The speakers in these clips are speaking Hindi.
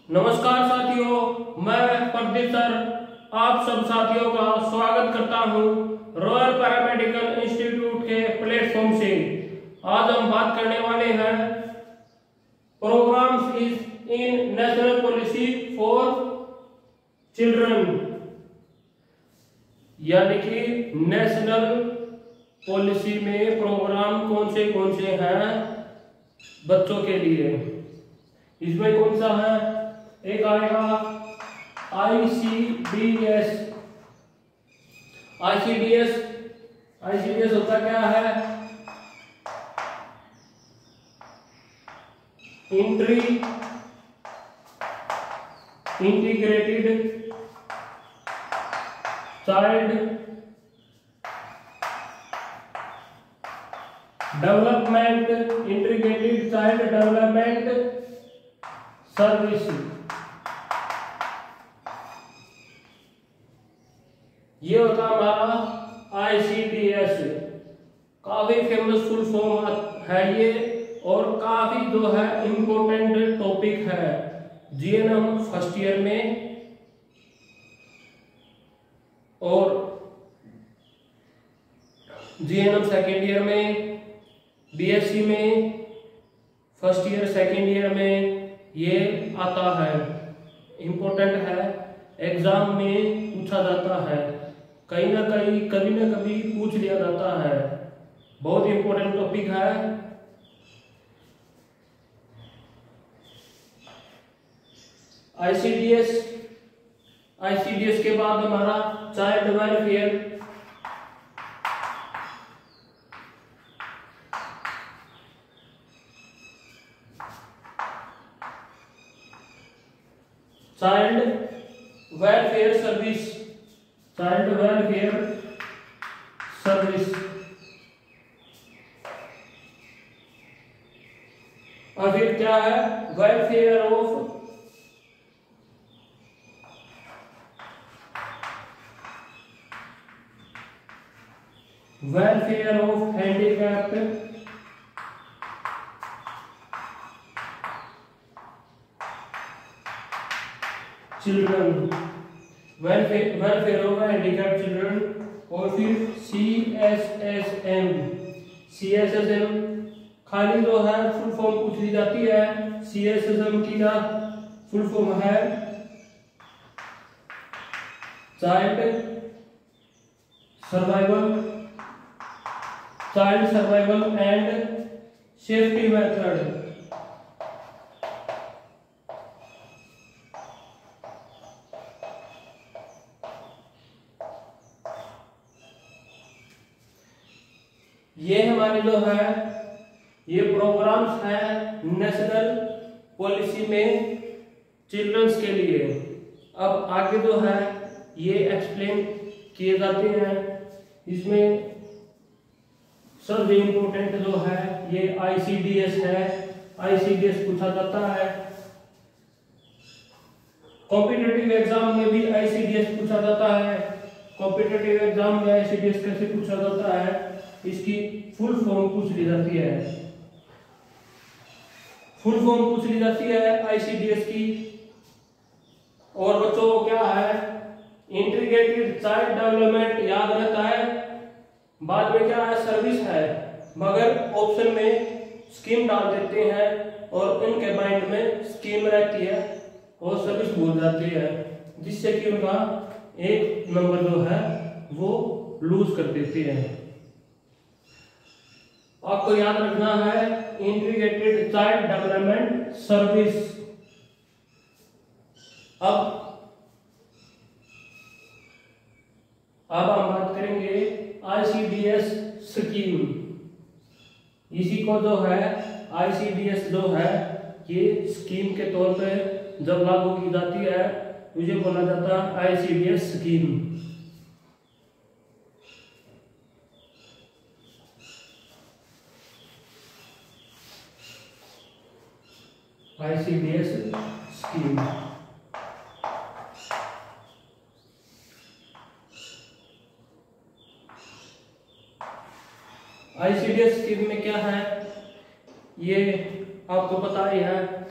नमस्कार साथियों, मैं प्रदीप सर आप सब साथियों का स्वागत करता हूं रॉयल पैरामेडिकल इंस्टीट्यूट के प्लेटफॉर्म से। आज हम बात करने वाले हैं programmes is in national policy for children, यानी कि नेशनल पॉलिसी में प्रोग्राम कौन से हैं बच्चों के लिए। इसमें कौन सा है? एक आएगा ICDS। ICDS होता क्या है? Integrated child development, integrated child development service. ये होता हमारा ICDS। काफी फेमस फुल फॉर्म है ये और काफी जो है इम्पोर्टेंट टॉपिक है GNM फर्स्ट ईयर में और GNM सेकेंड ईयर में, BSc में फर्स्ट ईयर सेकेंड ईयर में ये आता है। इम्पोर्टेंट है, एग्जाम में पूछा जाता है, कहीं ना कहीं कभी ना कभी पूछ लिया जाता है। बहुत इंपॉर्टेंट टॉपिक है। ICDS के बाद हमारा child welfare. Child welfare service, child welfare service. और फिर क्या है? Welfare of handicapped children, welfare of handicapped children. और फिर CSSM खाली जो है फुल फॉर्म पूछ ली जाती है। CSSM की क्या फुल फॉर्म है? Child survival and safety method. ये हमारे जो है ये प्रोग्राम्स हैं नेशनल पॉलिसी में चिल्ड्रंस के लिए। अब आगे जो है ये एक्सप्लेन किए जाते हैं। इसमें सबसे इम्पोर्टेंट जो है ये ICDS है। ICDS पूछा जाता है। कॉम्पिटिटिव एग्जाम में भी ICDS पूछा जाता है। कॉम्पिटिटिव एग्जाम में ICDS कैसे पूछा जाता है? इसकी फुल फॉर्म पूछ ली जाती है। फुल फॉर्म पूछ ली जाती है ICDS की। और बच्चों को क्या है? इंटीग्रेटेड चाइल्ड डेवलपमेंट याद रहता है। बाद में क्या है? सर्विस है, मगर ऑप्शन में स्कीम डाल देते हैं और इनके माइंड में स्कीम रहती है और सर्विस भूल जाती है, जिससे कि उनका एक नंबर जो है वो लूज कर देते हैं। आपको याद रखना है इंटीग्रेटेड चाइल्ड डेवलपमेंट सर्विस। अब हम बात करेंगे ICDS स्कीम। इसी को जो है ICDS जो है ये स्कीम के तौर पे जब लागू की जाती है मुझे बोला जाता है ICDS scheme. ICDS scheme. ICDS scheme में क्या है ये आपको पता ही है।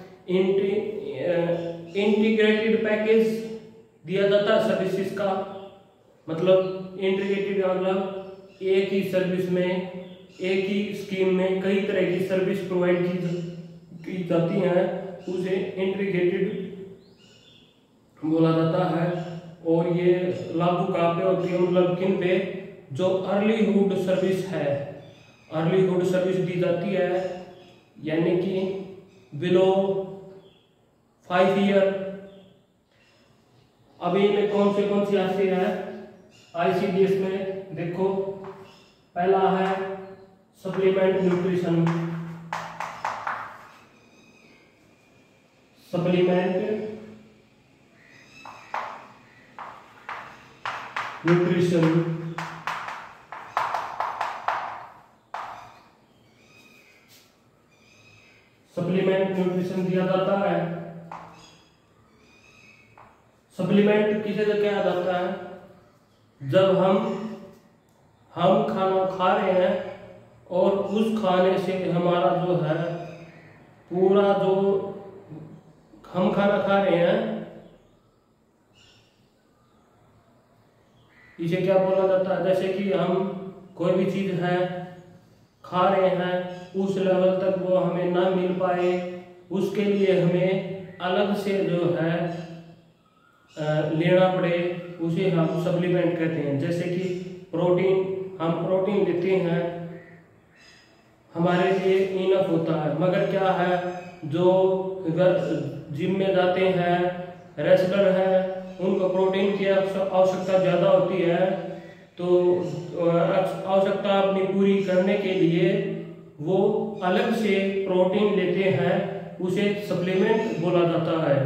इंटीग्रेटेड पैकेज दिया जाता है सर्विसेज का, मतलब इंटीग्रेटेड मतलब एक ही सर्विस में, एक ही स्कीम में कई तरह की सर्विस प्रोवाइड की जाती हैं, उसे इंटीग्रेटेड बोला जाता है। और ये लागू कहाँ पे होती है, मतलब किन पे, जो अर्लीहुड सर्विस है, अर्लीहुड सर्विस दी जाती है, यानी कि बिलो 5 ईयर। अभी में कौन सी आती है ICDS में, देखो पहला है supplement nutrition, supplement nutrition, supplement nutrition दिया जाता है। सप्लीमेंट किसे कहा जाता है, जब हम खाना खा रहे हैं और उस खाने से हमारा जो है पूरा जो हम खाना खा रहे हैं, इसे क्या बोला जाता है, जैसे कि हम कोई भी चीज है खा रहे हैं, उस लेवल तक वो हमें ना मिल पाए, उसके लिए हमें अलग से जो है लेना पड़े, उसे हम सप्लीमेंट कहते हैं। जैसे कि प्रोटीन, हम प्रोटीन लेते हैं, हमारे लिए इनफ होता है, मगर क्या है जो जिम में जाते हैं, रेसलर हैं, उनको प्रोटीन की आवश्यकता ज़्यादा होती है, तो आवश्यकता अपनी पूरी करने के लिए वो अलग से प्रोटीन लेते हैं, उसे सप्लीमेंट बोला जाता है।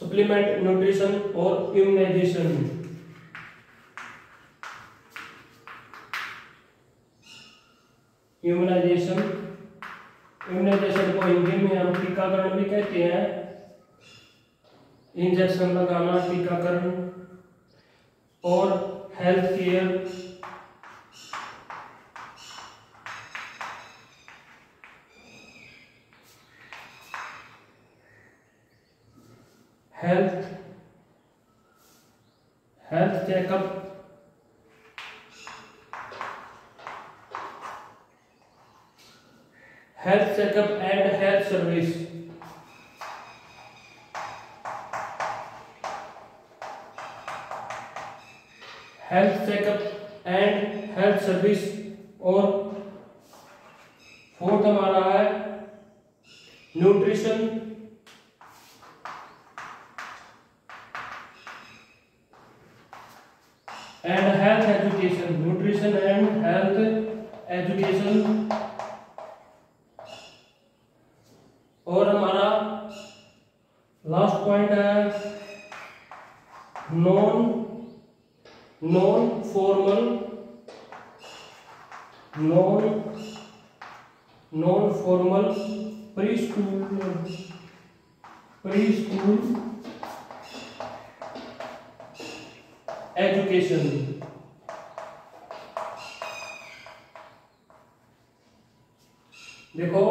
सप्लीमेंट न्यूट्रिशन और इम्यूनाइजेशन, इम्यूनाइजेशन को हिंदी में हम टीकाकरण भी कहते हैं, इंजेक्शन लगाना, टीकाकरण। और health care, health checkup, health checkup and health service, health checkup and health service. और फोर्थ हमारा है nutrition and health education, nutrition and health education. और हमारा लास्ट पॉइंट है non formal pre school education. देखो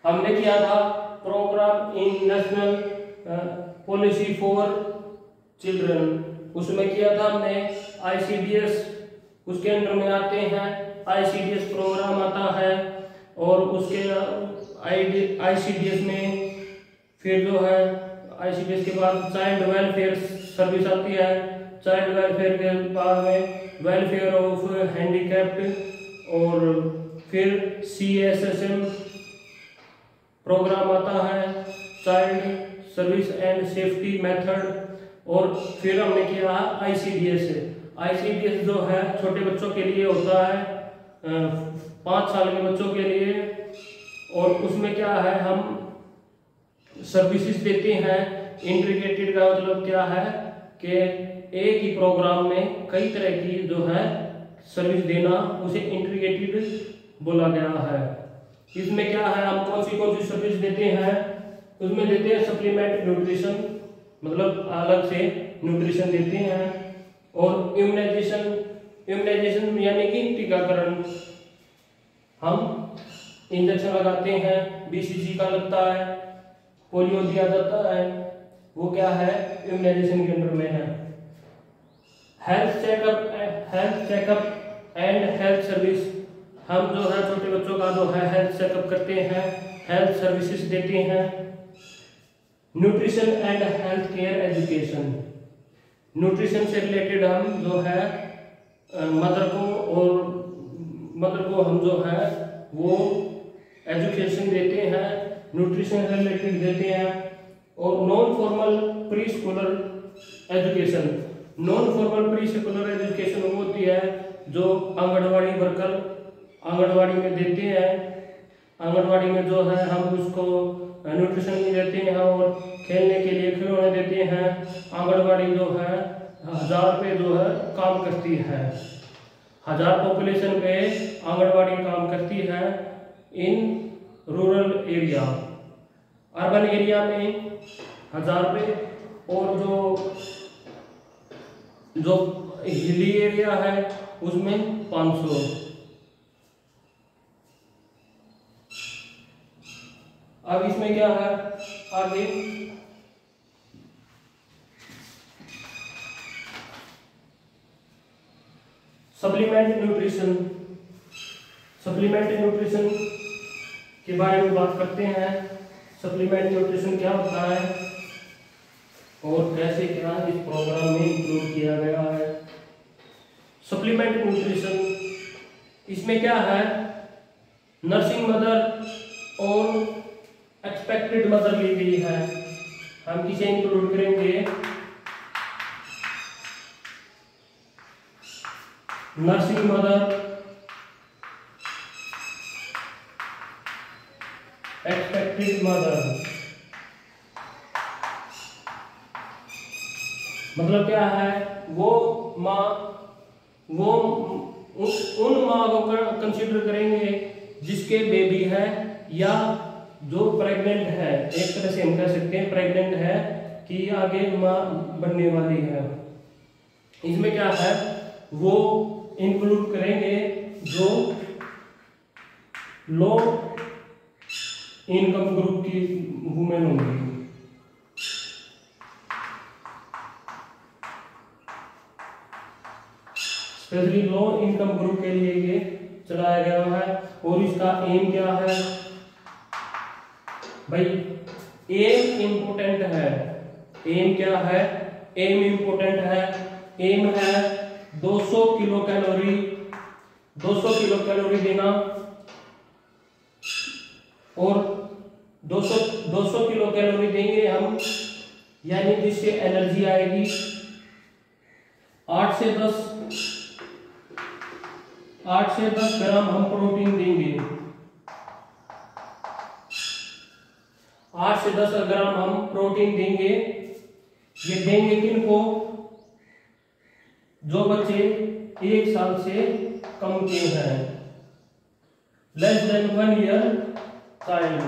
हमने किया था programme in national policy for children, उसमें किया था हमने ICDS, उसके अंडर में आते हैं ICDS प्रोग्राम आता है, और उसके ICDS में फिर जो है ICDS के बाद चाइल्ड वेलफेयर सर्विस आती है, चाइल्ड वेलफेयर के बाद में वेलफेयर ऑफ हैंडीकैप्ड, और फिर CSSM प्रोग्राम आता है, child service and safety method. और फिर हमने किया ICDS जो है छोटे बच्चों के लिए होता है, 5 साल के बच्चों के लिए, और उसमें क्या है हम सर्विसेज देते हैं। इंटीग्रेटेड का मतलब क्या है कि एक ही प्रोग्राम में कई तरह की जो है सर्विस देना, उसे इंटीग्रेटेड बोला गया है। इसमें क्या है हम कौन सी सर्विस देते हैं, उसमें देते हैं सप्लीमेंट न्यूट्रिशन, मतलब अलग से न्यूट्रिशन देते हैं, और इम्यूनाइजेशन इम्यूनाइजेशन यानी कि टीकाकरण, हम इंजेक्शन लगाते हैं, बीसीजी का लगता है, पोलियो दिया जाता है, वो क्या है इम्यूनाइजेशन के अंडर में है। Health checkup and health service, हम जो है छोटे बच्चों का जो है हेल्थ चेकअप करते हैं, हेल्थ सर्विसेज देते हैं। Nutrition and health care education, nutrition से रिलेटेड हम जो है मदर को हम जो है वो एजुकेशन देते हैं, न्यूट्रिशन से रिलेटेड देते हैं। और non formal pre Schuler education, non formal pre Schuler education वो होती है जो आंगनवाड़ी वर्कर आंगनवाड़ी में देते हैं। आंगनवाड़ी में जो है हम उसको न्यूट्रिशन भी देते हैं और खेलने के लिए खिलौने देते हैं। आंगनवाड़ी जो है 1000 पे जो है काम करती है, 1000 पॉपुलेशन पे आंगनवाड़ी काम करती है in rural area. Urban area में 1000 पे, और जो हिली एरिया है उसमें 500। अब इसमें क्या है आगे, सप्लीमेंट न्यूट्रिशन, सप्लीमेंट न्यूट्रिशन के बारे में बात करते हैं। सप्लीमेंट न्यूट्रिशन क्या होता है और कैसे क्या इस प्रोग्राम में इंक्लूड किया गया है। सप्लीमेंट न्यूट्रिशन, इसमें क्या है नर्सिंग मदर और एक्सपेक्टेड मदर ली गई है। हम किसे इंक्लूड करेंगे, नर्सिंग मदर, एक्सपेक्टेड मदर। मतलब क्या है, वो माँ उन माँ को कंसीडर करेंगे जिसके बेबी है या जो प्रेग्नेंट है, एक तरह से हम कह सकते हैं प्रेग्नेंट है कि आगे माँ बनने वाली है। इसमें क्या है वो इंक्लूड करेंगे जो लो इनकम ग्रुप की वुमेन होंगी। स्पेशली लो इनकम ग्रुप के लिए ये चलाया गया है। और इसका एम क्या है भाई, एम इंपोर्टेंट है। एम क्या है, एम इंपोर्टेंट है। एम है 200 किलो कैलोरी, 200 किलो कैलोरी देना। और 200 किलो कैलोरी देंगे हम, यानी जिससे एनर्जी आएगी 8 से 10 ग्राम हम प्रोटीन देंगे। 8 से 10 ग्राम हम प्रोटीन देंगे। ये देंगे किनको, जो बच्चे 1 साल से कम के हैं, लेस देन 1 ईयर चाइल्ड।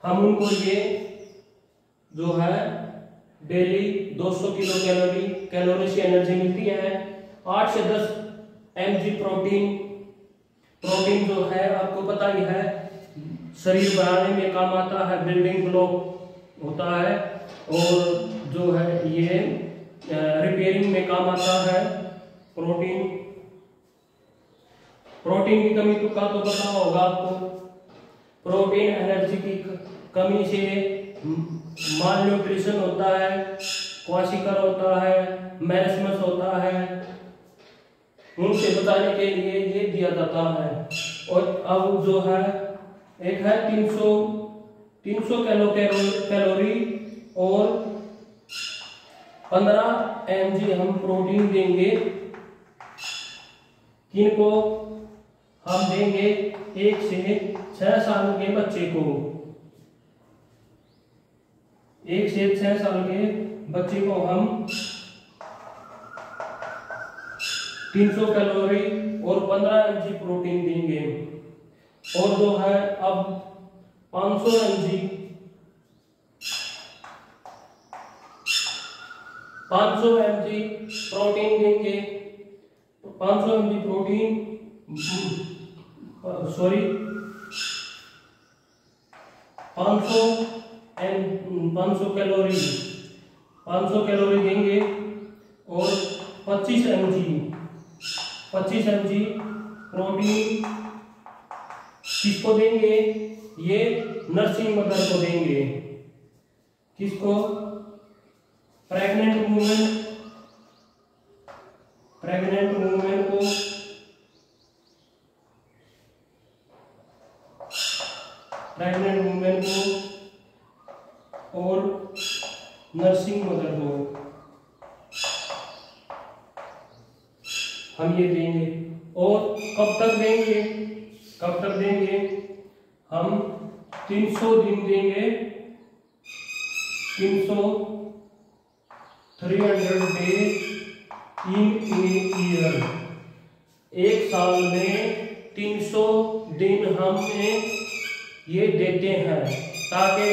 हम उनको ये जो है डेली 200 किलो कैलोरी से एनर्जी मिलती है। 8 से 10 mg प्रोटीन जो है आपको पता ही है शरीर बनाने में काम आता है, बिल्डिंग ब्लॉक होता है, और जो है ये रिपेयरिंग में काम आता है। प्रोटीन की कमी का तो पता होगा आपको। प्रोटीन एनर्जी की कमी से माल न्यूट्रिशन होता है, क्वाशिकर होता है, मैरस्मस होता है, उनसे बचाने के लिए ये दिया जाता है। और अब जो है एक है 300 कैलोरी और 15 mg हम प्रोटीन देंगे। किनको हम देंगे, 1 से 6 साल के बच्चे को। 1 से 6 साल के बच्चे को हम 300 कैलोरी और 15 mg प्रोटीन देंगे। और जो है अब 500 mg प्रोटीन देंगे। 500 mg प्रोटीन, सॉरी 500 कैलोरी देंगे और 25 mg प्रोटीन किसको देंगे? ये नर्सिंग मदर को देंगे। किसको? प्रेग्नेंट वुमेन को और नर्सिंग मदर को हम ये देंगे। और कब तक देंगे? हम 300 दिन देंगे, 300 डेज इन ईयर। एक साल में 300 दिन हम ये देते हैं ताकि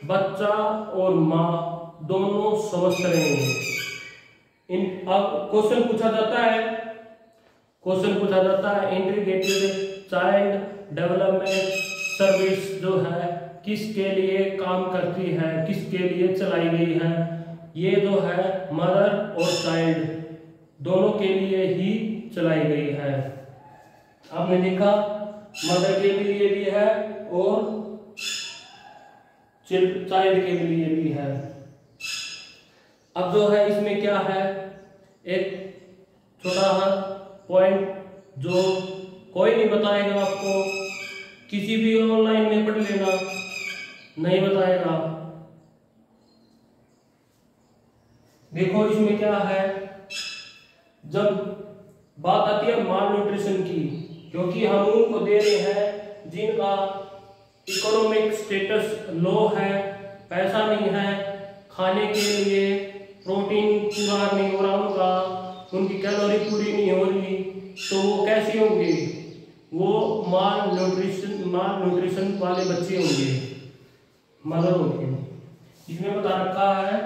बच्चा और माँ दोनों स्वस्थ रहें। अब क्वेश्चन पूछा जाता है इंटीग्रेटेड चाइल्ड डेवलपमेंट सर्विस जो है किसके लिए काम करती है, किसके लिए चलाई गई है? ये जो है मदर और चाइल्ड दोनों के लिए ही चलाई गई है। आपने देखा मदर के लिए भी है और चाइल्ड के लिए भी है। अब जो है इसमें क्या है, एक छोटा पॉइंट जो कोई नहीं बताएगा आपको, किसी भी ऑनलाइन में पढ़ लेना, नहीं बताएगा। देखो इसमें क्या है, जब बात आती है माल न्यूट्रिशन की, क्योंकि हम उनको दे रहे हैं जिनका इकोनॉमिक स्टेटस लो है, पैसा नहीं है, खाने के लिए प्रोटीन पूरा नहीं हो रहा उनकी कैलोरी पूरी नहीं हो रही, तो वो कैसे होंगे? वो माल न्यूट्रिशन वाले बच्चे होंगे, मदर होंगे। इसमें बता रखा है,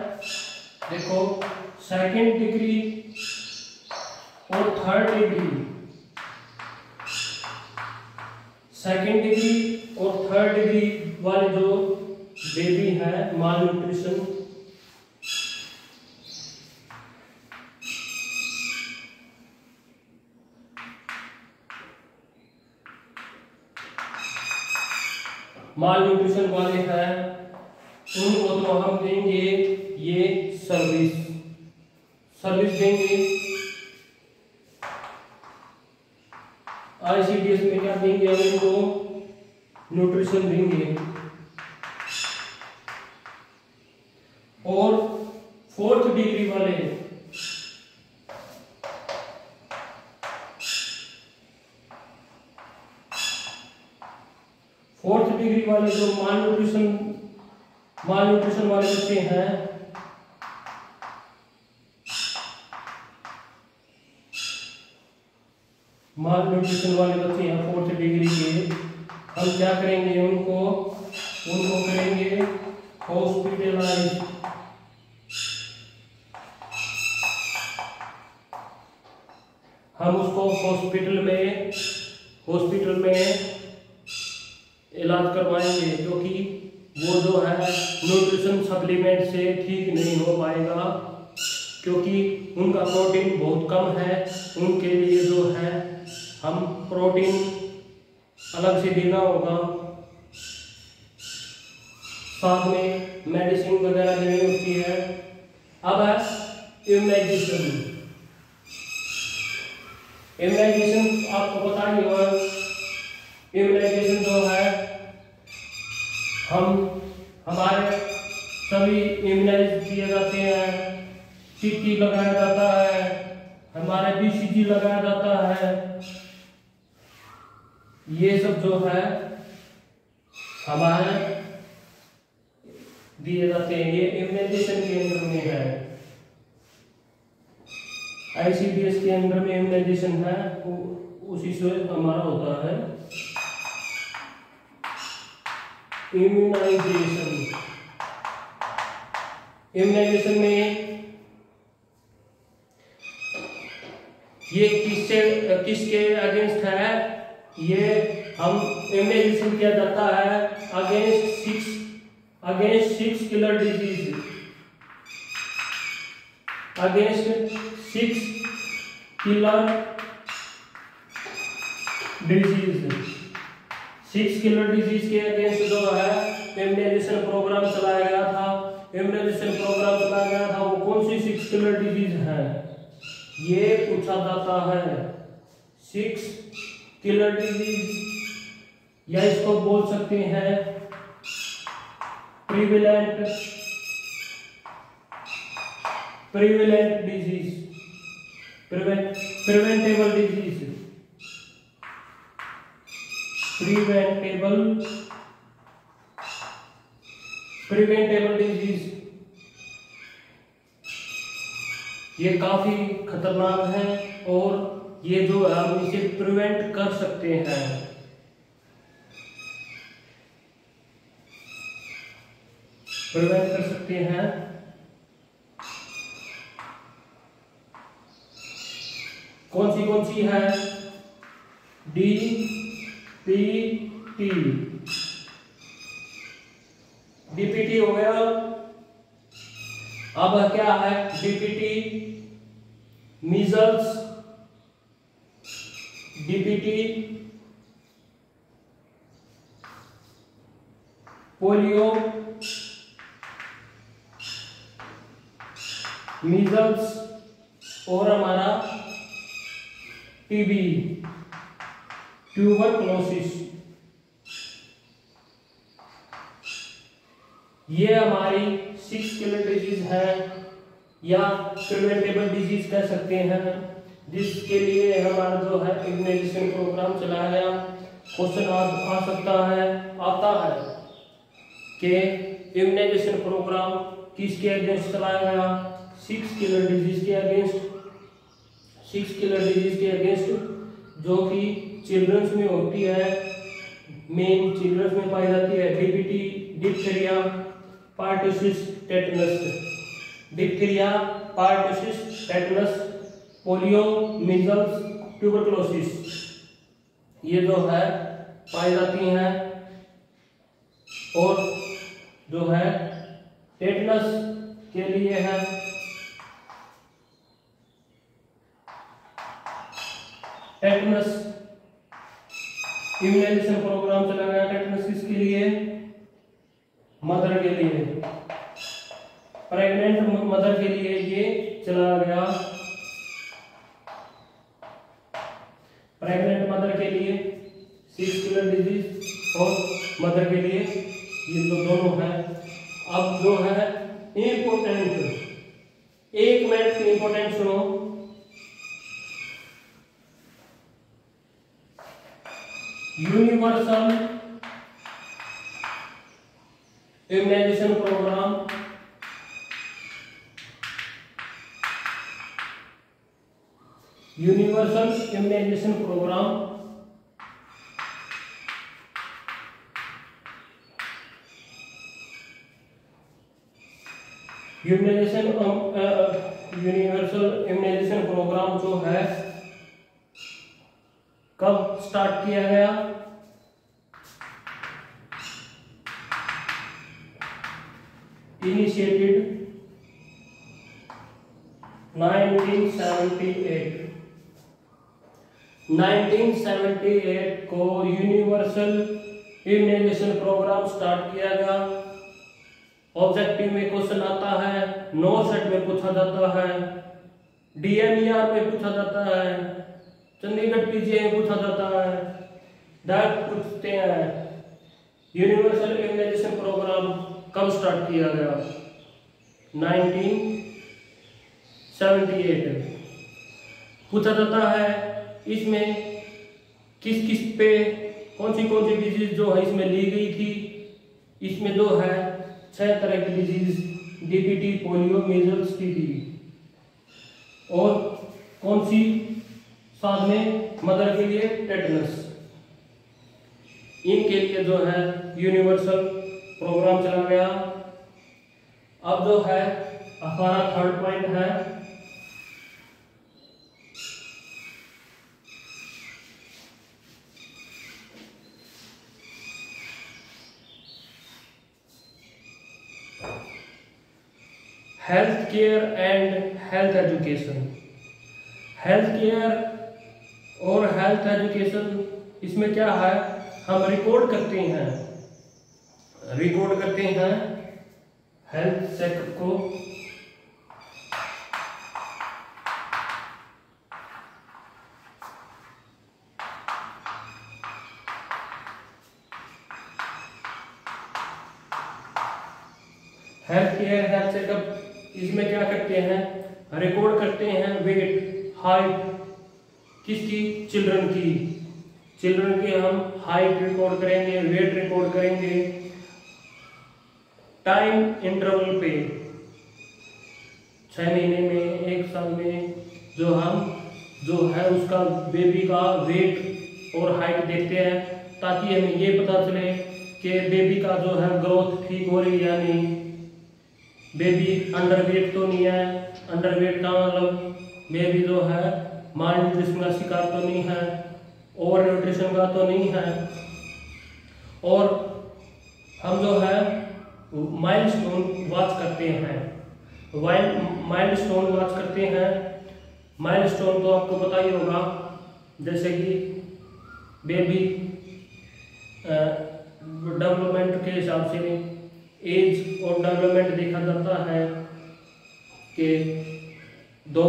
देखो सेकंड डिग्री और थर्ड डिग्री वाले जो बेबी है माल न्यूट्रिशन, वाले हैं, उनको तो हम देंगे ये सर्विस देंगे। ICDS में क्या देंगे? हम इनको न्यूट्रिशन देंगे। और फोर्थ डिग्री वाले जो माल न्यूट्रिशन वाले बच्चे हैं, फोर्थ डिग्री के, हम क्या करेंगे? उनको करेंगे हॉस्पिटलाइज। हम उसको हॉस्पिटल में इलाज करवाएंगे, क्योंकि वो जो है न्यूट्रिशन सप्लीमेंट से ठीक नहीं हो पाएगा, क्योंकि उनका प्रोटीन बहुत कम है। उनके लिए जो है हम प्रोटीन अलग से देना होगा, साथ में मेडिसिन वगैरह देनी होती है। अब है इम्यूनाइजेशन आपको पता ही होगा। इम्यूनाइजेशन जो है हमारे सभी इम्यूनाइज किए जाते हैं, टीटी लगाया जाता है, हमारे BCG लगाया जाता है, ये सब जो है हमारे दिए जाते हैं, ये इम्यूनाइजेशन के अंदर में है। ICDS के अंदर में इम्यूनाइजेशन है, उसी से हमारा होता है इम्यूनाइजेशन में ये किसके अगेंस्ट है? ये हम इम्यूनाइजेशन किया जाता है against 6 killer disease, against 6 killer disease. 6 killer disease के अगेंस्ट जो है इम्यूनाइजेशन प्रोग्राम चलाया गया था। इम्यूनाइजेशन प्रोग्राम चलाया गया था, वो कौन सी 6 किलर डिजीज है ये पूछा जाता है। 6 किलर डिजीज, या इसको बोल सकते हैं prevalent disease, preventable disease, preventable disease. ये काफी खतरनाक है और ये जो है हम इसे प्रिवेंट कर सकते हैं। प्रिवेंट कर सकते हैं। कौन सी है? DPT, DPT हो गया। अब क्या है? DPT measles, DPT polio, measles और हमारा टीबी, ट्यूबरक्लोसिस। ये हमारी 6 किलर डिजीज है या प्रिवेंटेबल डिजीज कह सकते हैं, जिसके लिए हमारा जो है इम्यूनाइजेशन प्रोग्राम चलाया गया। क्वेश्चन आ सकता है, आता है कि इम्यूनाइजेशन प्रोग्राम किसके अगेंस्ट चलाया गया? 6 किलर डिजीज के अगेंस्ट। 6 किलर डिजीज के अगेंस्ट जो कि चिल्ड्रंस में होती है, मेन चिल्ड्रंस में पाई जाती है। DPT diphtheria, pertussis, tetanus, diphtheria, pertussis, tetanus, polio, measles, tuberculosis, ये जो है पाई जाती हैं। और जो है टेटनस के लिए है टेटनस, इम्यूनाइजेशन प्रोग्राम चला गया टेटनस किसके लिए? मदर के लिए, प्रेग्नेंट मदर के लिए ये चला गया। प्रेग्नेंट मदर के लिए 6 किलर डिजीज और मदर के लिए ये जो दोनों है। अब जो है इम्पोर्टेंट, 1 मिनट की इम्पोर्टेंट सुनो। Universal immunisation programme, universal immunisation programme universal immunisation programme जो है कब स्टार्ट किया गया? इनिशिएटेड 1978। 1978 को यूनिवर्सल इम्यूनाइजेशन प्रोग्राम स्टार्ट किया गया। ऑब्जेक्टिव में क्वेश्चन आता है, नो सेट में पूछा जाता है, DMER में पूछा जाता है, चंडीगढ़ PGI में पूछा जाता है, डायरेक्ट पूछते हैं यूनिवर्सल इम्यूनाइजेशन प्रोग्राम कब स्टार्ट किया गया? 1978 पूछा जाता है। इसमें किस किस पे कौन सी डिजीज जो है इसमें ली गई थी? इसमें जो है 6 तरह की disease, DPT, polio, measles, TB, और कौन सी साथ में मदर के लिए टेटनस। इनके लिए जो है यूनिवर्सल प्रोग्राम चला गया। अब जो है हमारा थर्ड पॉइंट है health care and health education. Health care और हेल्थ एजुकेशन, इसमें क्या है, हम रिकॉर्ड करते हैं हेल्थ चेकअप को। हेल्थ केयर हेल्थ चेकअप, इसमें क्या करते हैं, रिकॉर्ड करते हैं वेट हाइट किसकी, चिल्ड्रन की हम हाइट रिकॉर्ड करेंगे, वेट रिकॉर्ड करेंगे। टाइम इंटरवल पे 6 महीने में, 1 साल में जो है उसका बेबी का वेट और हाइट देखते हैं, ताकि हमें ये पता चले कि बेबी का जो है ग्रोथ ठीक हो रही है या नहीं, बेबी अंडरवेट तो नहीं है। अंडरवेट का मतलब बेबी जो है माल न्यूट्रिशन का शिकार तो नहीं है, ओवर न्यूट्रिशन का तो नहीं है। और हम जो है माइलस्टोन वॉच करते हैं। माइलस्टोन तो आपको पता ही होगा, जैसे कि बेबी डेवलपमेंट के हिसाब से एज और डेवलपमेंट देखा जाता है कि 2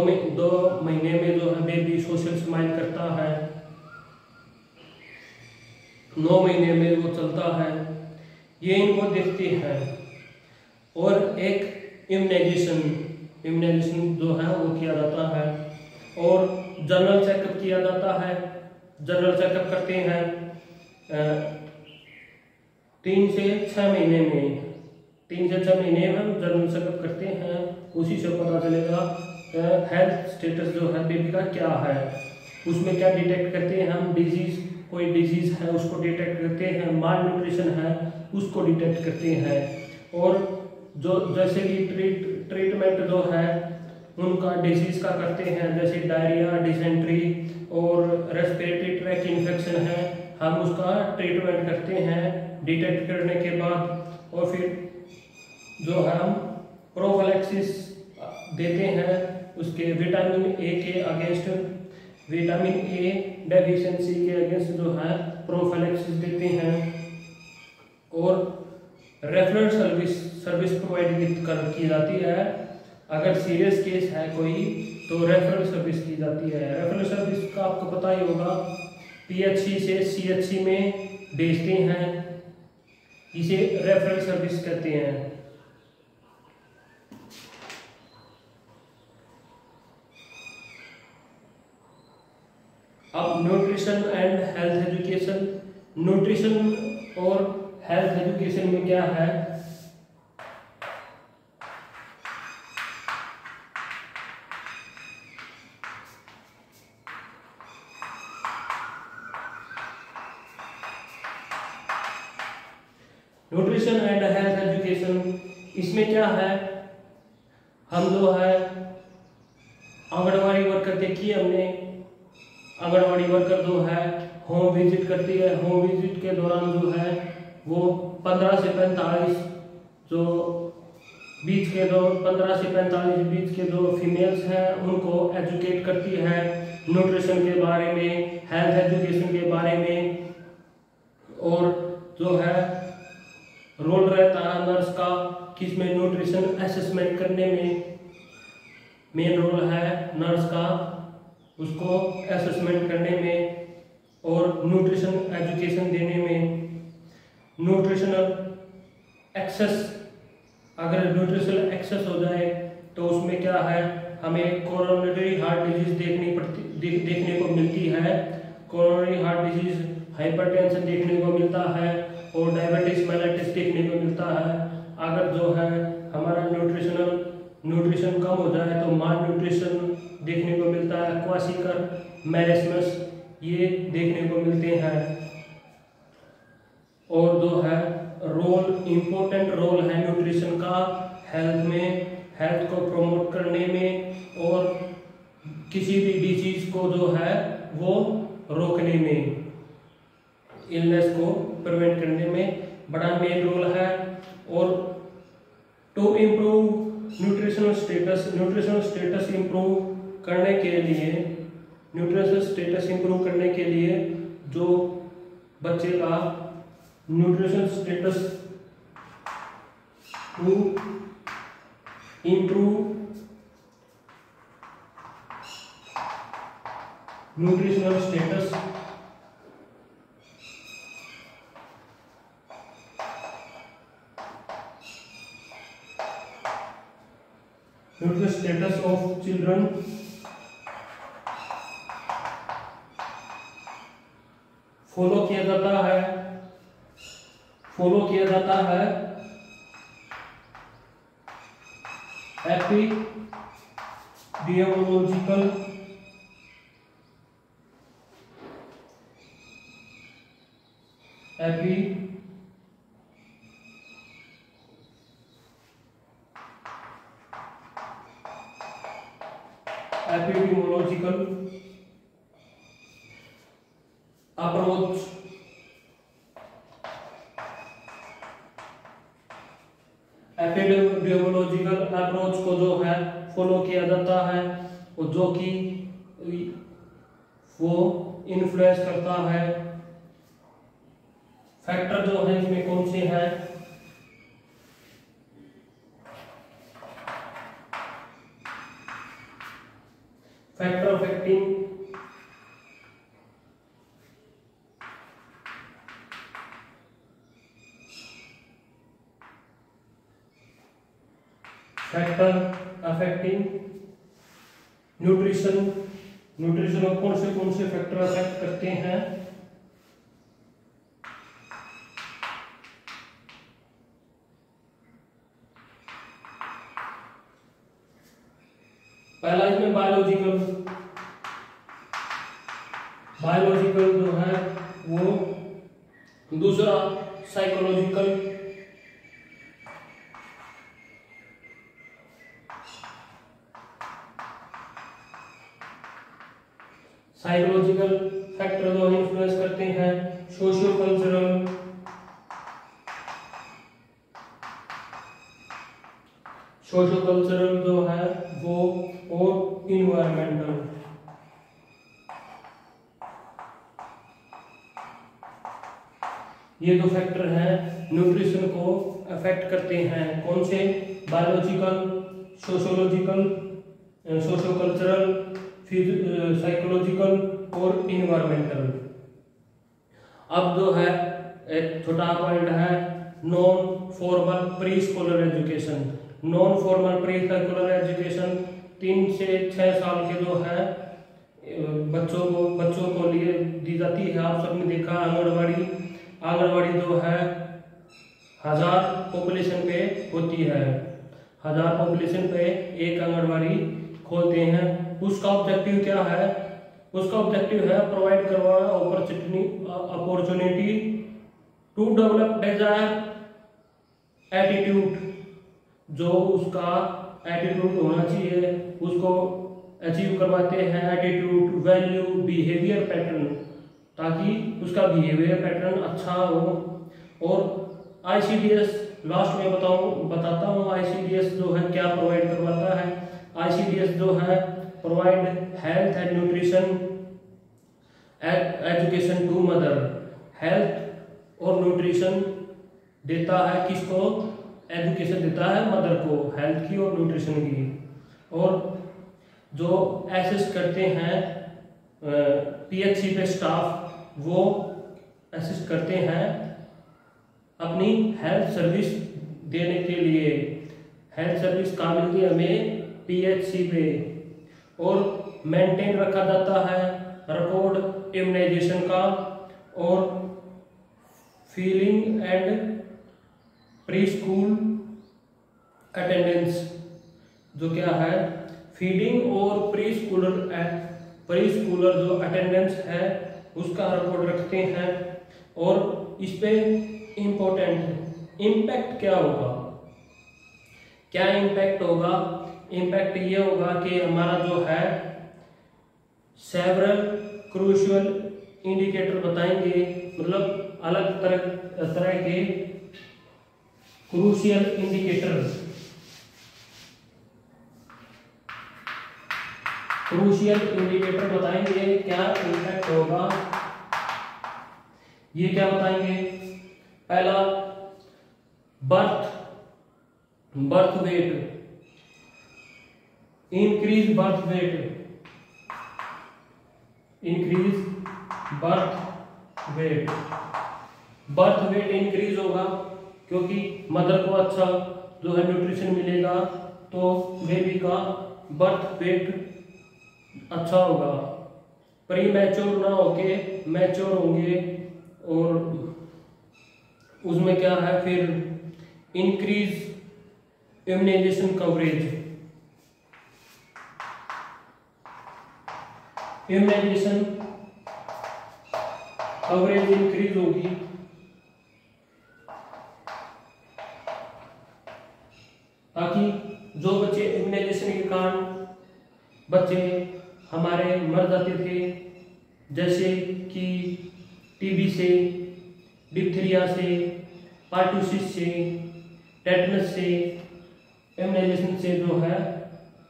महीने में जो है बेबी सोशल स्माइल करता है, 9 महीने में वो चलता है, ये इनको देखते हैं। और एक इम्यूनाइजेशन जो है वो किया जाता है, और जनरल चेकअप किया जाता है। जनरल चेकअप करते हैं 3 से 6 महीने में, 3 से 6 महीने में हम जनरल चेकअप करते हैं। उसी से पता चलेगा हेल्थ स्टेटस जो है बेबी का क्या है। उसमें क्या डिटेक्ट करते हैं हम, कोई डिजीज है उसको डिटेक्ट करते हैं, माल न्यूट्रिशन है उसको डिटेक्ट करते हैं। और जो जैसे कि ट्रीटमेंट जो है उनका डिजीज का करते हैं, जैसे डायरिया, डिसेंट्री और रेस्पिरेटरी ट्रैक इन्फेक्शन है, हम उसका ट्रीटमेंट करते हैं डिटेक्ट करने के बाद। और फिर जो है हम प्रोफिलैक्सिस देते हैं उसके विटामिन ए के अगेंस्ट, विटामिन ए डेफिशिएंसी के अगेंस्ट जो है प्रोफिलैक्सिस देते हैं। और रेफरल सर्विस प्रोवाइड की जाती है। अगर सीरियस केस है कोई तो रेफरल सर्विस की जाती है। रेफरल सर्विस का आपको पता ही होगा, पीएचसी से सीएचसी में भेजते हैं, इसे रेफरल सर्विस कहते हैं। अब nutrition and health education. Nutrition और हेल्थ एजुकेशन में क्या है, न्यूट्रिशन एंड हेल्थ एजुकेशन, इसमें क्या है, हम जो है आंगनवाड़ी वर्कर देखी है हमने, आंगनवाड़ी वर्कर जो है होम विजिट करती है। होम विजिट के दौरान जो है वो 15 से 45 बीच के जो फीमेल्स हैं उनको एजुकेट करती है न्यूट्रिशन के बारे में, हेल्थ एजुकेशन के बारे में। और जो है रोल रहता है नर्स का, किसमें न्यूट्रिशन असेसमेंट करने में मेन रोल है नर्स का, उसको असेसमेंट करने में और न्यूट्रिशन एजुकेशन देने में। न्यूट्रिशनल एक्सेस, अगर न्यूट्रिशनल एक्सेस हो जाए तो उसमें क्या है, हमें कोरोनरी हार्ट डिजीज देखने को मिलती है। कोरोनरी हार्ट डिजीज, हाइपरटेंशन देखने को मिलता है और डायबिटीज मेलाइटिस देखने को मिलता है। अगर जो है हमारा न्यूट्रिशन कम हो जाए तो माल न्यूट्रिशन देखने को मिलता है, क्वासिकर, मैरेस्मस, ये देखने को मिलते हैं। और जो है इम्पोर्टेंट रोल है न्यूट्रिशन का हेल्थ में, हेल्थ को प्रमोट करने में और किसी भी डिजीज को जो है वो रोकने में, इलनेस को प्रिवेंट करने में बड़ा मेन रोल है। और to improve nutritional status improve करने के लिए, न्यूट्रिशनल स्टेटस इंप्रूव करने के लिए जो बच्चे का nutritional status to improve nutritional status of children follow किया जाता है एपिडियोलॉजिकल अप्रोच को जो है फॉलो किया जाता है, और जो कि वो इन्फ्लुएंस करता है। फैक्टर जो है इसमें कौन से हैं? फैक्टर अफेक्टिंग न्यूट्रिशन और कौन से फैक्टर अफेक्ट करते हैं? पहला इसमें बायोलॉजिकल जो है वो, दूसरा साइकोलॉजिकल, फैक्टर जो इन्फ्लुएंस करते हैं। सोशियो कल्चरल जो है वो, और इन्वायरमेंटल। ये दो फैक्टर हैं न्यूट्रिशन को अफेक्ट करते हैं। कौन से? बायोलॉजिकल, सोशियो कल्चरल, साइकोलॉजिकल और इन्वायरमेंटल। अब जो है एक छोटा पॉइंट है non formal pre Schuler education. Non formal pre Schuler education 3 से 6 साल के जो है बच्चों को लिए दी जाती है। आप सबने देखा आंगनवाड़ी जो है 1000 पॉपुलेशन पे होती है। 1000 पॉपुलेशन पे एक आंगनवाड़ी खोलते हैं। उसका ऑब्जेक्टिव क्या है? उसका ऑब्जेक्टिव है प्रोवाइड करवाना opportunity to develop desire attitude. जो उसका एटीट्यूड होना चाहिए उसको अचीव करवाते हैं। एटीट्यूड, वैल्यू, बिहेवियर पैटर्न, ताकि उसका बिहेवियर पैटर्न अच्छा हो। और आईसीडीएस लास्ट में बताता हूँ आईसीडीएस जो है क्या प्रोवाइड करवाता है। आईसीडीएस जो है provide health and nutrition education to mother. Health और न्यूट्रिशन देता है किसको? एजुकेशन देता है मदर को, हेल्थ की और न्यूट्रिशन की। और जो असिस्ट करते हैं पीएचसी पे स्टाफ, वो असिस्ट करते हैं अपनी हेल्थ सर्विस देने के लिए। हेल्थ सर्विस कहाँ मिलती है हमें? पीएचसी पे। और मेंटेन रखा जाता है रिकॉर्ड इम्यूनाइजेशन का, और feeding and pre school attendance जो क्या है, फीडिंग और प्री स्कूलर जो अटेंडेंस है उसका रिकॉर्ड रखते हैं। और इस पे इम्पोर्टेंट इम्पैक्ट क्या होगा? क्या इम्पैक्ट होगा? इम्पैक्ट ये होगा कि हमारा जो है सेवरल क्रूशियल इंडिकेटर बताएंगे, मतलब अलग तरह के क्रूशियल इंडिकेटर क्रूशियल इंडिकेटर बताएंगे क्या इम्पैक्ट होगा। ये क्या बताएंगे? पहला birth weight, increase birth weight, increase birth weight increase होगा क्योंकि मदर को अच्छा जो है न्यूट्रिशन मिलेगा, तो बेबी का बर्थ वेट अच्छा होगा। प्री मैच्योर ना होके मैच्योर होंगे, और उसमें क्या है फिर increase immunisation coverage, immunisation coverage increase होगी। ताकि जो बच्चे इम्यूनाइजेशन के कारण बच्चे हमारे मर जाते थे, जैसे कि टीबी से, डिप्थीरिया से, पार्टूसिस से, टेटनस से, इम्यूनाइजेशन से जो है,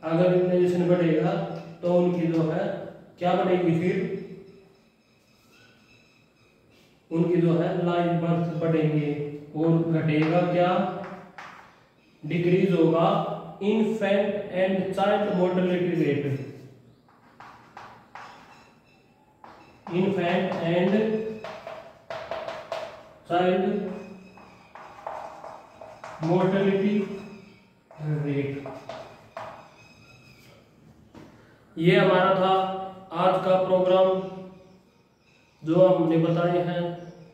अगर इम्यूनाइजेशन बढ़ेगा तो उनकी जो है क्या बढ़ेगी, फिर उनकी जो है लाइफ बर्थ बढ़ेंगे, और घटेगा क्या, डिक्रीज होगा infant and child mortality rate, infant and child mortality rate. ये हमारा था आज का प्रोग्राम जो हमने बताए हैं।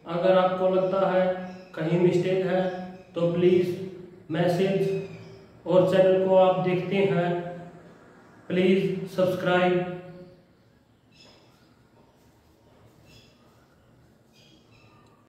अगर आपको लगता है कहीं मिस्टेक है तो प्लीज़ मैसेज, और चैनल को आप देखते हैं प्लीज़ सब्सक्राइब